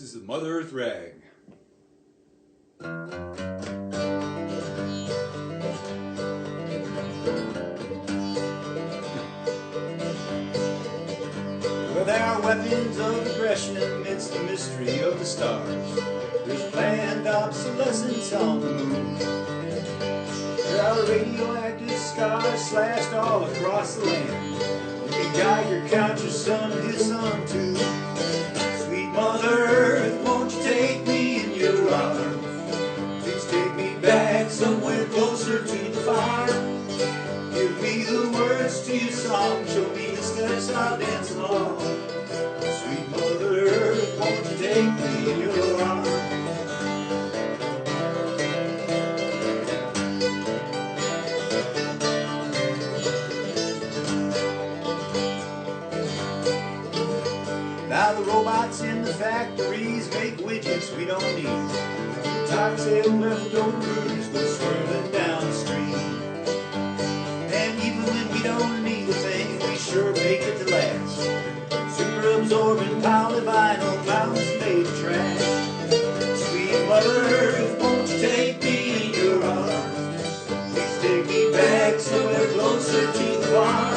This is the Mother Earth Rag. Well, there are weapons of aggression amidst the mystery of the stars. There's planned obsolescence on the moon. There are radioactive scars slashed all across the land. You can Geiger count your son and his son too. Sweet Mother Earth, won't you take me in your arms? Please take me back somewhere closer to the fire. Give me the words to your song, show me the steps I'll dance along. Sweet Mother Earth, won't you take me in your arms? Now the robots in the factories make widgets we don't need. Toxic leftovers go swirling down the street. And even when we don't need a thing, we sure make it to last. Super absorbent polyvinyl mountains made of trash. Sweet Mother Earth, won't you take me in your arms? Please take me back somewhere closer to the farm.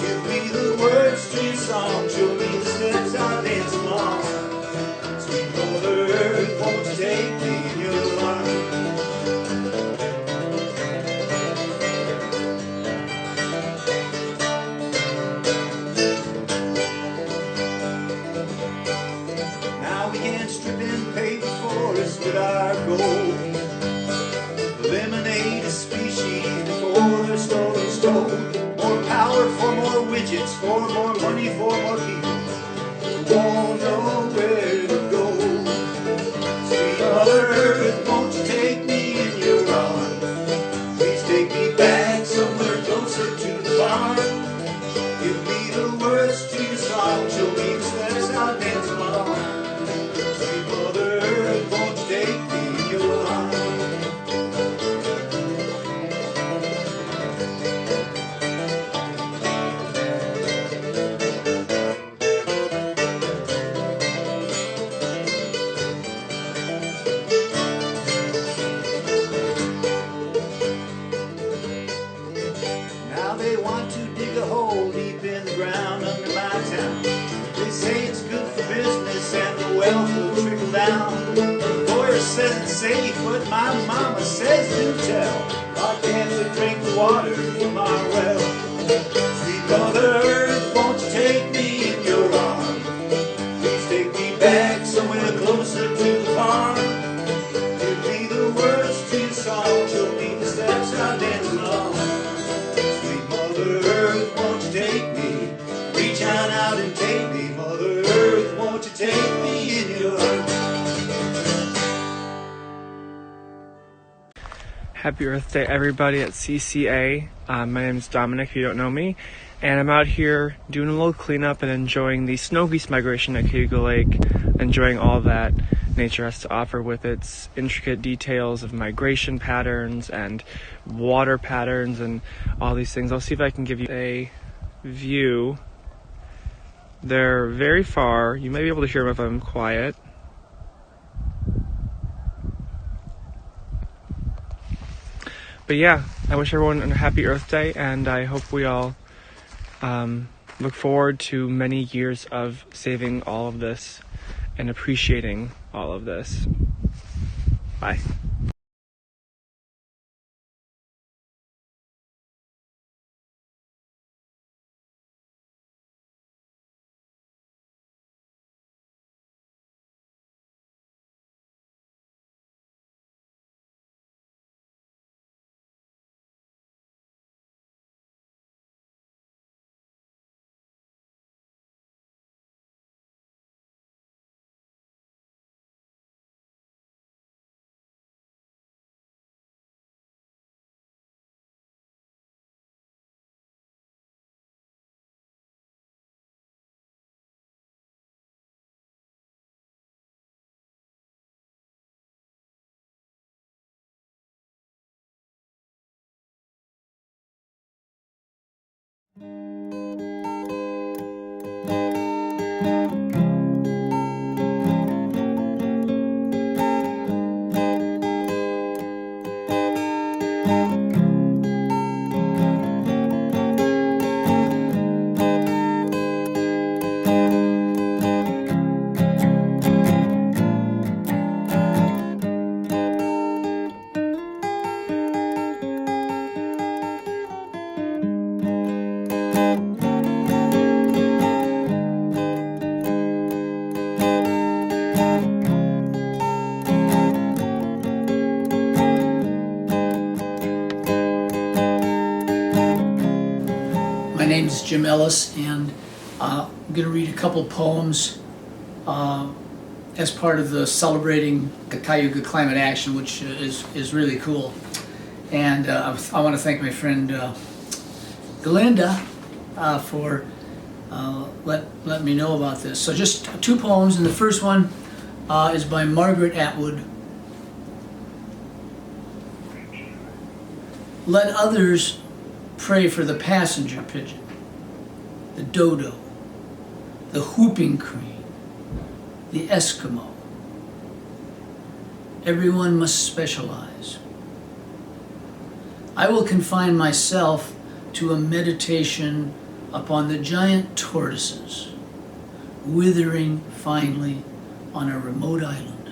Give me the words to your song, show me the steps I'll dance along. Sweet Mother Earth, won't you take me in your arms? Now we can strip and pave the forest with our gold. Eliminate a species before their story's told. More power for more widgets, for more money, for more people who won't know where to go. Sweet Mother Earth, won't you take me in your arms? Please take me back somewhere closer to the farm. Give me the words to your song, show me the steps I'll dance along. Sweet Mother Earth, won't you take me in your arms? Now they want to dig a hole deep in the ground under my town. They say it's good for business and the wealth will trickle down. The lawyer says it's safe, but my mama says do tell. Why can't we drink the water from our well? Sweet Mother Earth, won't you take me in your arms? Please take me back somewhere closer to the farm. Give me the words to your song, show me the steps I'll dance along. Sweet Mother Earth, won't you take me? Reach on out and take me. Mother Earth, won't you take me in your arms? Happy Earth Day, everybody at CCA. My name is Dominic, if you don't know me, and I'm out here doing a little cleanup and enjoying the snow geese migration at Cayuga Lake, enjoying all that nature has to offer with its intricate details of migration patterns and water patterns and all these things. I'll see if I can give you a view. They're very far. You may be able to hear them if I'm quiet. But yeah, I wish everyone a happy Earth Day, and I hope we all look forward to many years of saving all of this and appreciating all of this. Bye. Jim Ellis, and I'm going to read a couple poems as part of the celebrating the Cayuga Climate Action, which is really cool. And I want to thank my friend Galinda for letting me know about this. So just two poems, and the first one is by Margaret Atwood. Let others pray for the passenger pigeon, the dodo, the whooping crane, the Eskimo. Everyone must specialize. I will confine myself to a meditation upon the giant tortoises withering finally on a remote island.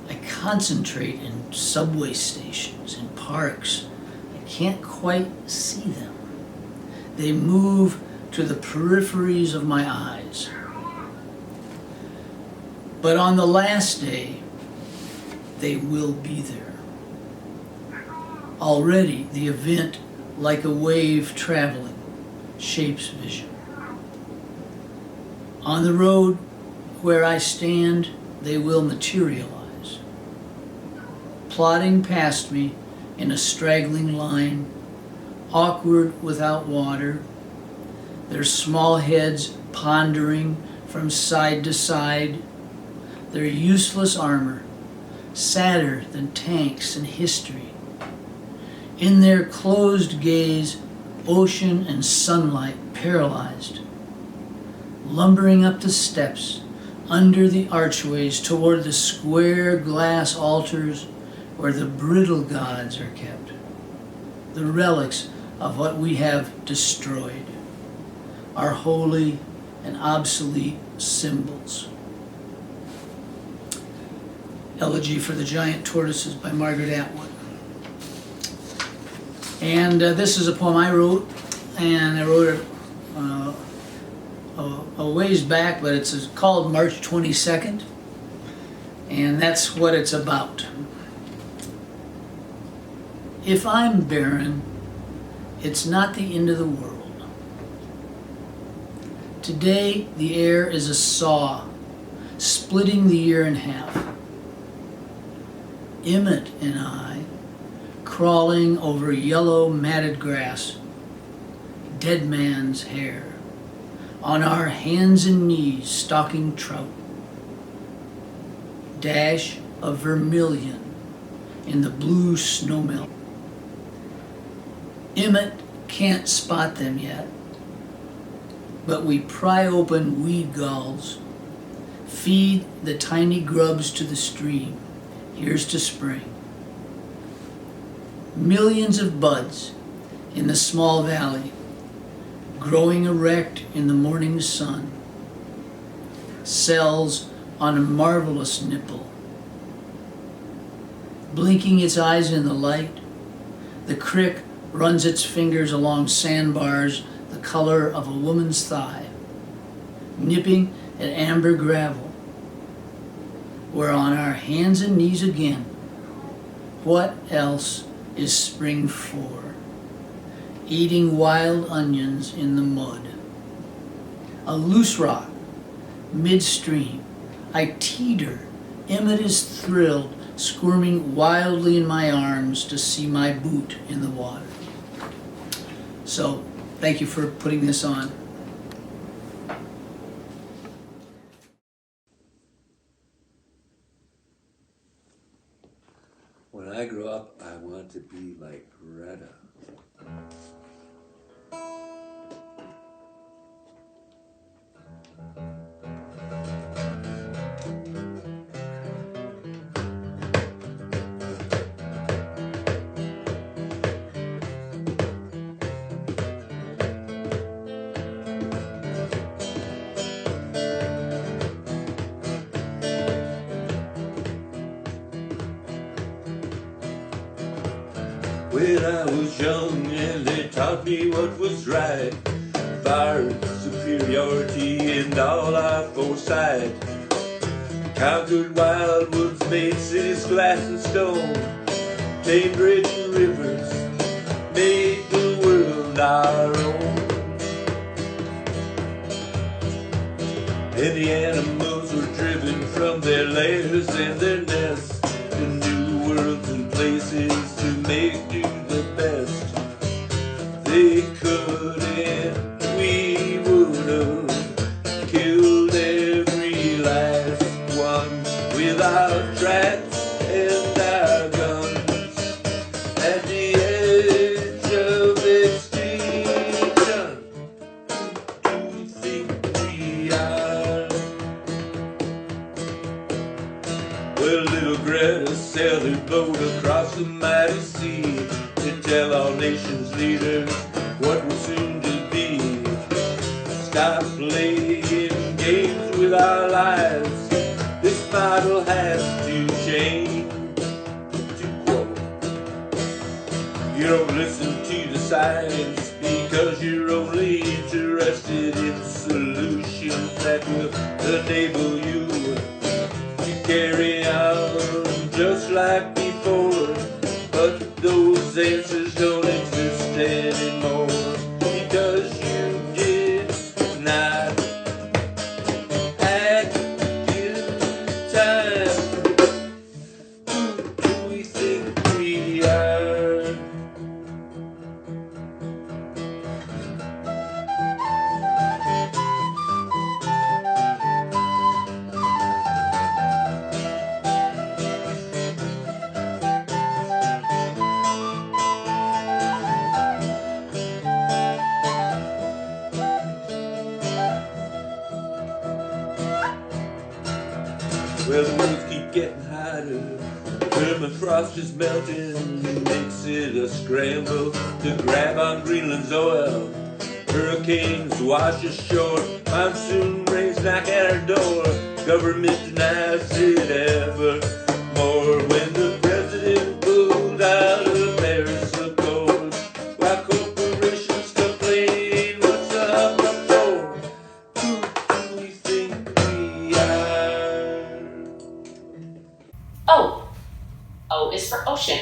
I concentrate in subway stations, in parks. I can't quite see them. They move to the peripheries of my eyes. But on the last day, they will be there. Already the event, like a wave traveling, shapes vision. On the road where I stand, they will materialize, plodding past me in a straggling line, awkward without water, their small heads pondering from side to side, their useless armor, sadder than tanks in history. In their closed gaze, ocean and sunlight paralyzed, lumbering up the steps, under the archways toward the square glass altars where the brittle gods are kept, the relics of what we have destroyed, our holy and obsolete symbols. Elegy for the Giant Tortoises by Margaret Atwood. And this is a poem I wrote, and I wrote it a ways back, but it's called March 22nd, and that's what it's about. If I'm barren, it's not the end of the world. Today, the air is a saw, splitting the year in half. Emmett and I, crawling over yellow matted grass, dead man's hair, on our hands and knees stalking trout, dash of vermilion in the blue snowmelt. Emmett can't spot them yet, but we pry open weed galls, feed the tiny grubs to the stream. Here's to spring. Millions of buds in the small valley, growing erect in the morning sun. Cells on a marvelous nipple. Blinking its eyes in the light, the crick runs its fingers along sandbars the color of a woman's thigh, nipping at amber gravel. We're on our hands and knees again. What else is spring for? Eating wild onions in the mud. A loose rock, midstream. I teeter. Emmett is thrilled, squirming wildly in my arms to see my boot in the water. So, thank you for putting this on. When I grow up, I want to be like Greta. When I was young and they taught me what was right, fire, superiority, and all our foresight. Conquered wildwoods, made cities glass and stone, tamed raging rivers, made the world on our own. And the animals were driven from their lairs and their nests to new worlds and places to make do the best they could, and we would have killed every last one with our tracks and our guns at the edge of extinction. Who do we think we are? Well, little Greta sailed her boat across the mighty sea to tell all nations leaders what was soon to be. Stop playing games with our lives. This model has to change. To quote, you don't listen to the science because you're only interested in solutions that will enable you to carry on just like before. But those answers don't exist anymore because you did not act in time. Who do we think we are? Well, the woods keep getting hotter. Permafrost is melting, makes it a scramble to grab on Greenland's oil. Hurricanes wash ashore, monsoon rains knock at our door. Government denies it evermore when the president pulled out of Paris Accord. While corporations complain, what's up for? Who do we think we are? O is for ocean.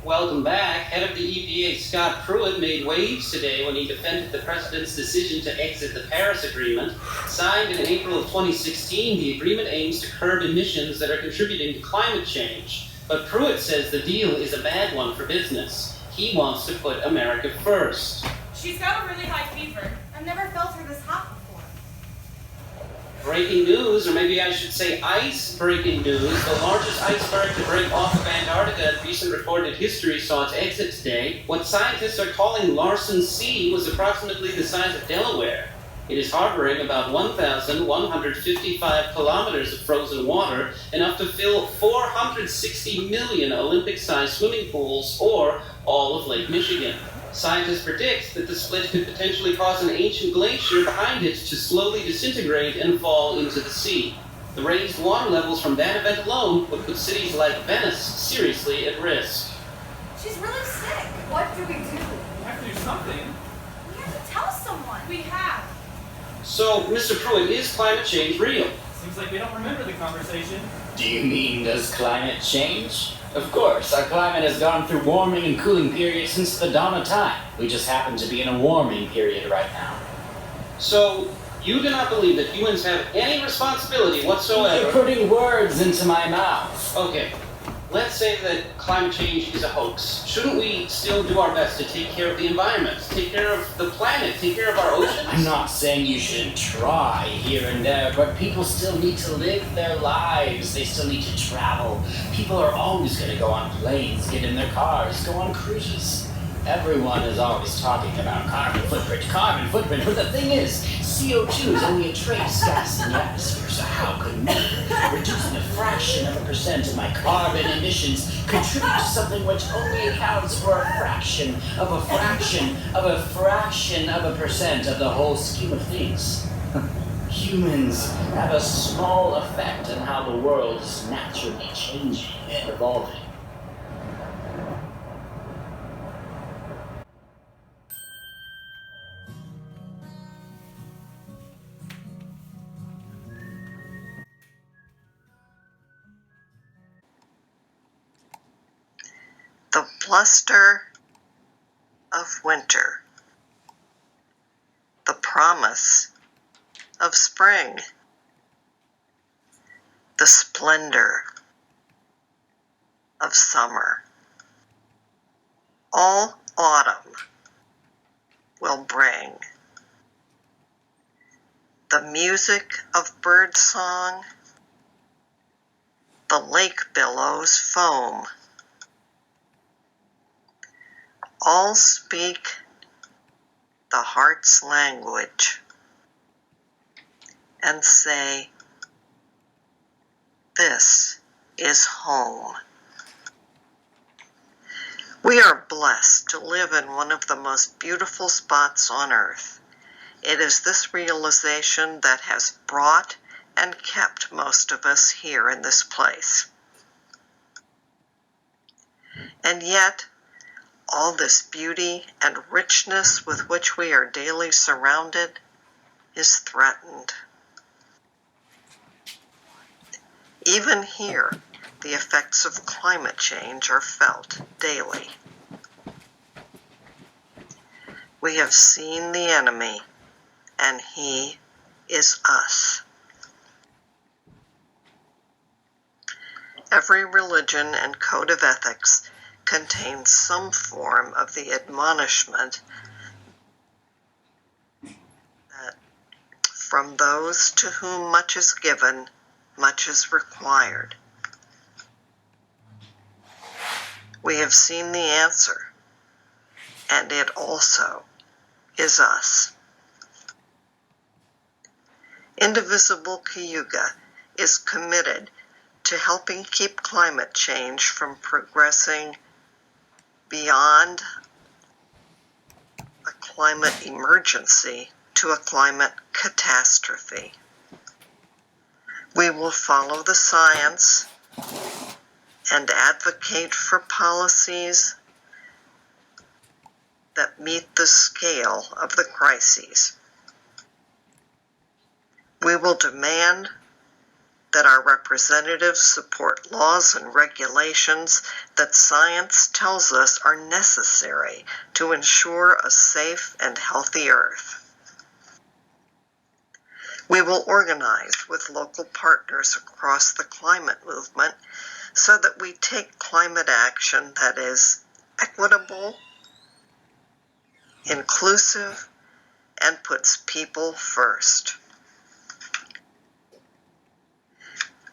Welcome back. Head of the EPA, Scott Pruitt, made waves today when he defended the president's decision to exit the Paris Agreement. Signed in April of 2016, the agreement aims to curb emissions that are contributing to climate change. But Pruitt says the deal is a bad one for business. He wants to put America first. She's got a really high fever. I've never felt her this hot before. Breaking news, or maybe I should say ice-breaking news. The largest iceberg to break off of Antarctica in recent recorded history saw its exit today. What scientists are calling Larsen C was approximately the size of Delaware. It is harboring about 1,155 kilometers of frozen water, enough to fill 460 million Olympic-sized swimming pools, or all of Lake Michigan. Scientists predict that the split could potentially cause an ancient glacier behind it to slowly disintegrate and fall into the sea. The raised water levels from that event alone would put cities like Venice seriously at risk. She's really sick. What do we do? We have to do something. We have to tell someone. We have. So, Mr. Pruitt, is climate change real? Seems like we don't remember the conversation. Do you mean, does climate change? Of course, our climate has gone through warming and cooling periods since the dawn of time. We just happen to be in a warming period right now. So, you do not believe that humans have any responsibility You're whatsoever? putting words into my mouth. Okay, let's say that climate change is a hoax. Shouldn't we still do our best to take care of the environment, take care of the planet, take care of our oceans? I'm not saying you shouldn't try here and there, but people still need to live their lives. They still need to travel. People are always going to go on planes, get in their cars, go on cruises. Everyone is always talking about carbon footprint, but the thing is, CO2 is only a trace gas in the atmosphere, so how could me, reducing a fraction of a percent of my carbon emissions, contribute to something which only accounts for a fraction of a fraction of a fraction of a percent of the whole scheme of things? Humans have a small effect on how the world is naturally changing and evolving. The bluster of winter, the promise of spring, the splendor of summer. All autumn will bring the music of birdsong, the lake billows foam. All speak the heart's language and say, "This is home." We are blessed to live in one of the most beautiful spots on earth. It is this realization that has brought and kept most of us here in this place. And yet, all this beauty and richness with which we are daily surrounded is threatened. Even here, the effects of climate change are felt daily. We have seen the enemy, and he is us. Every religion and code of ethics contains some form of the admonishment that from those to whom much is given, much is required. We have seen the answer, and it also is us. Indivisible Cayuga is committed to helping keep climate change from progressing beyond a climate emergency to a climate catastrophe. We will follow the science and advocate for policies that meet the scale of the crises. We will demand that our representatives support laws and regulations that science tells us are necessary to ensure a safe and healthy Earth. We will organize with local partners across the climate movement so that we take climate action that is equitable, inclusive, and puts people first.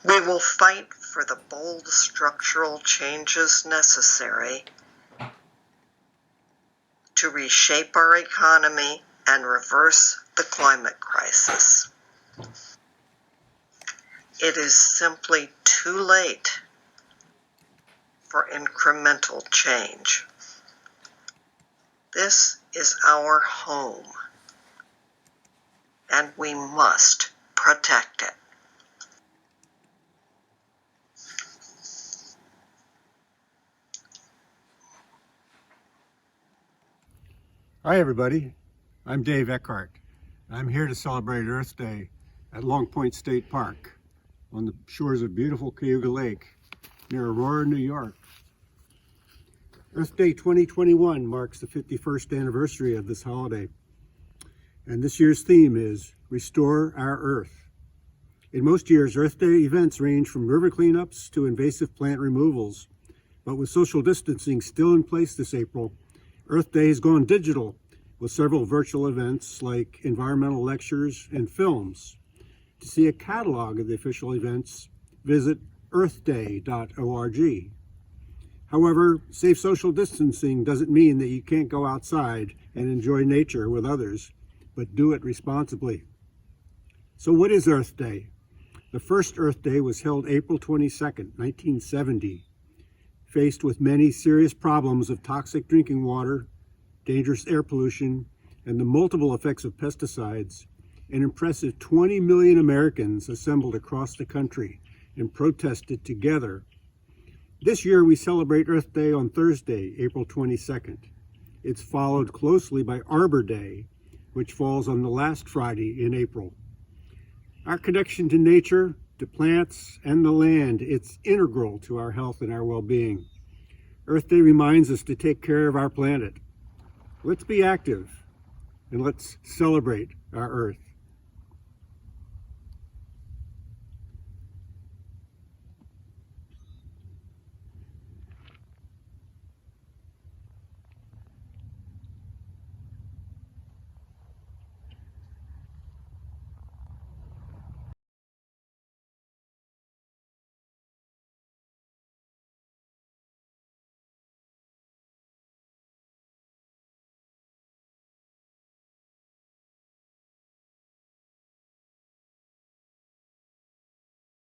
We will fight for the bold structural changes necessary to reshape our economy and reverse the climate crisis. It is simply too late for incremental change. This is our home, and we must protect it. Hi everybody, I'm Dave Eckhart. I'm here to celebrate Earth Day at Long Point State Park on the shores of beautiful Cayuga Lake near Aurora, New York. Earth Day 2021 marks the 51st anniversary of this holiday, and this year's theme is Restore Our Earth. In most years, Earth Day events range from river cleanups to invasive plant removals, but with social distancing still in place this April, Earth Day has gone digital with several virtual events like environmental lectures and films. To see a catalog of the official events, visit earthday.org. However, safe social distancing doesn't mean that you can't go outside and enjoy nature with others, but do it responsibly. So what is Earth Day? The first Earth Day was held April 22nd, 1970. Faced with many serious problems of toxic drinking water, dangerous air pollution, and the multiple effects of pesticides, an impressive 20 million Americans assembled across the country and protested together. This year we celebrate Earth Day on Thursday, April 22nd. It's followed closely by Arbor Day, which falls on the last Friday in April. Our connection to nature, to plants, and the land, it's integral to our health and our well-being. Earth Day reminds us to take care of our planet. Let's be active and let's celebrate our Earth.